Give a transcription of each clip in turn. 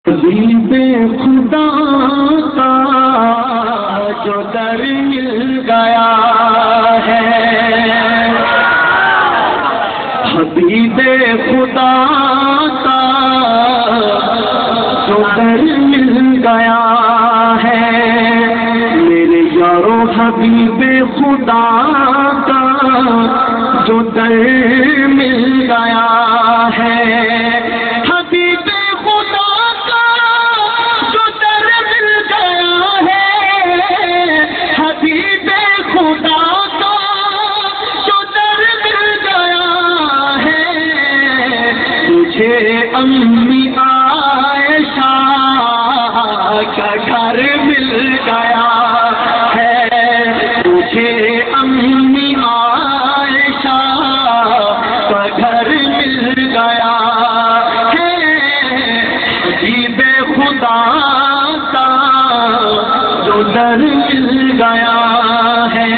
حبیب خدا کا جو در مل گیا ہے، حبیب خدا کا جو در مل گیا ہے، میرے یارو حبیب خدا کا جو در مل گیا ہے، امی عائشہ کا گھر مل گیا ہے، مجھے امی عائشہ کا گھر مل گیا ہے، حبیب خدا کا جو در مل گیا ہے،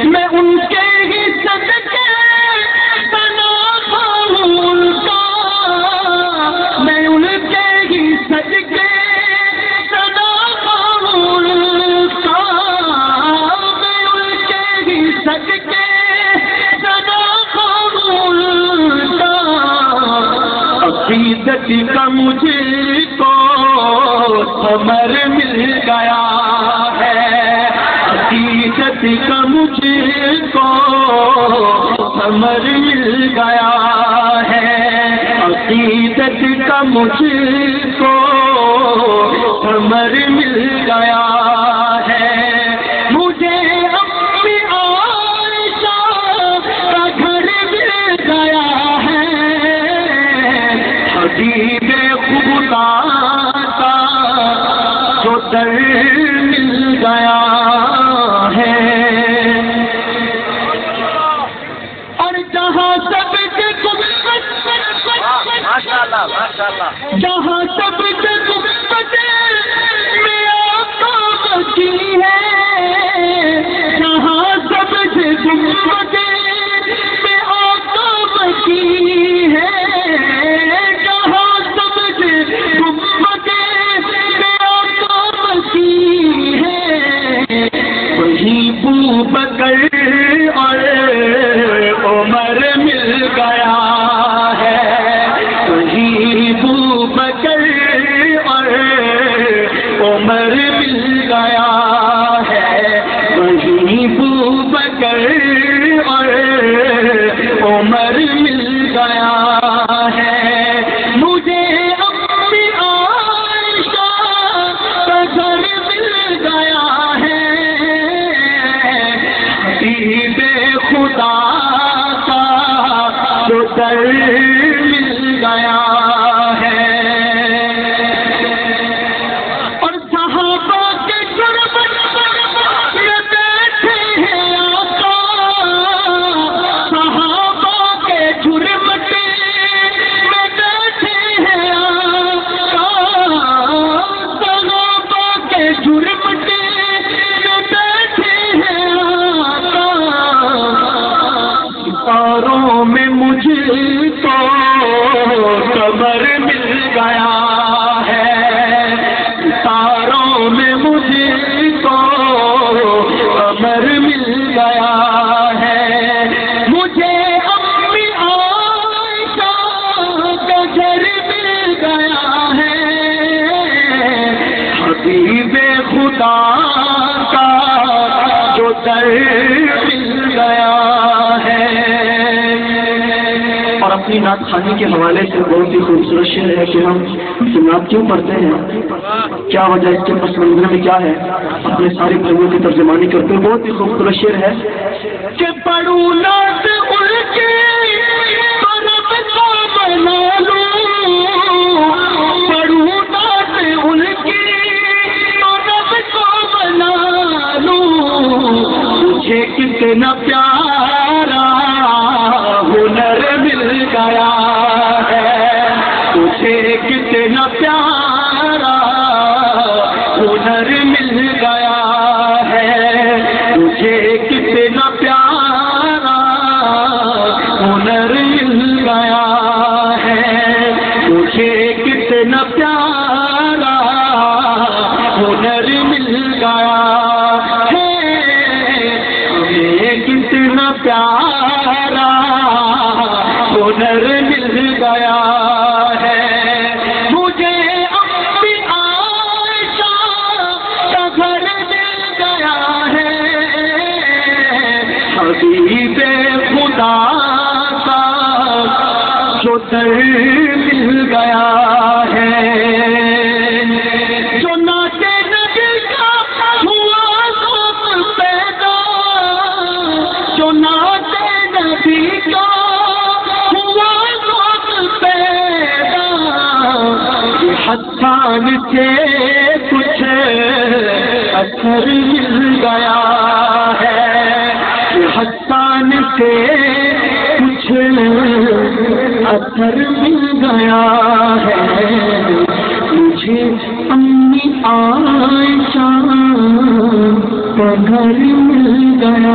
میں ان کے ہی صدقے عقیدت کا مجھے کو ثمر مل گیا ہے، عقیدت کا مجھے کو ثمر مل گیا ہے، عقیدت کا مجھے کو ثمر مل گیا ہے، مجھے اپنی عائشہ کا گھر مل گیا ہے، حبیب خدا کا جو در مل گیا ہے، اور جہاں سب سے جہاں سب سے گنبد میں آقا بچی ہے، جہاں سب سے گنبد میں آقا بچی ہے، جہاں سب سے گنبد میں آقا بچی ہے، وہیں بوبکر اور عمر مل گیا ہے، بوبکر اور عمر مل گیا ہے، وہیں بوبکر اور عمر مل گیا ہے، مجھے اپنی عائشہ کا گھر مل گیا ہے، حبیب خدا کا جو در مل گیا ہے، اور صحابہ کے غربت میں بیٹھے ہیں آقا، صحابہ کے غربت میں بیٹھے ہیں آقا، صحابہ کے غربت میں بیٹھے ہیں آقا، ستاروں میں مجھے تو قمر مل گیا ہے، ستاروں میں مجھے تو قمر مل گیا ہے، مجھے اپنی عائشہ کا گھر مل گیا ہے، حبیب خدا کا جو در مل گیا ہے، اور اپنی نعت خوانی کے حوالے سے بہت ہی خوبصورت شعر ہے کہ ہم نعت کیوں پڑھتے ہیں، کیا وجہ اس کے پس منظر میں کیا ہے، اپنے سارے بھائیوں کی ترجمانی کرتے ہیں، بہت ہی خوبصورت شعر ہے کہ پڑھوں نعت ان کی تو رب کو بنا لوں، پڑھوں نعت ان کی تو رب کو بنا لوں، مجھے کتنا پیارا ہنر مل گیا ہے، تجھے کتنا پیارا ہنر مل گیا ہے، تجھے کتنا پیارا ہنر مل گیا ہے، تجھے کتنا پیارا ہنر مل گیا ہے، ہمیں کتنا پیارا ہنر مل گیا ہے، مجھے اپنی عائشہ کا گھر مل گیا ہے، حبیب خدا کا جو در مل گیا ہے، جو ناطے نبی کا ہوا ذوق پیدا، جو ناطے نبی کا ہوا ذوق پیدا، یہ حسان سے کچھ اثر مل گیا ہے، یہ حسان سے کچھ اثر مل گیا ہے، مجھے امی عائشہ کا گھر مل گیا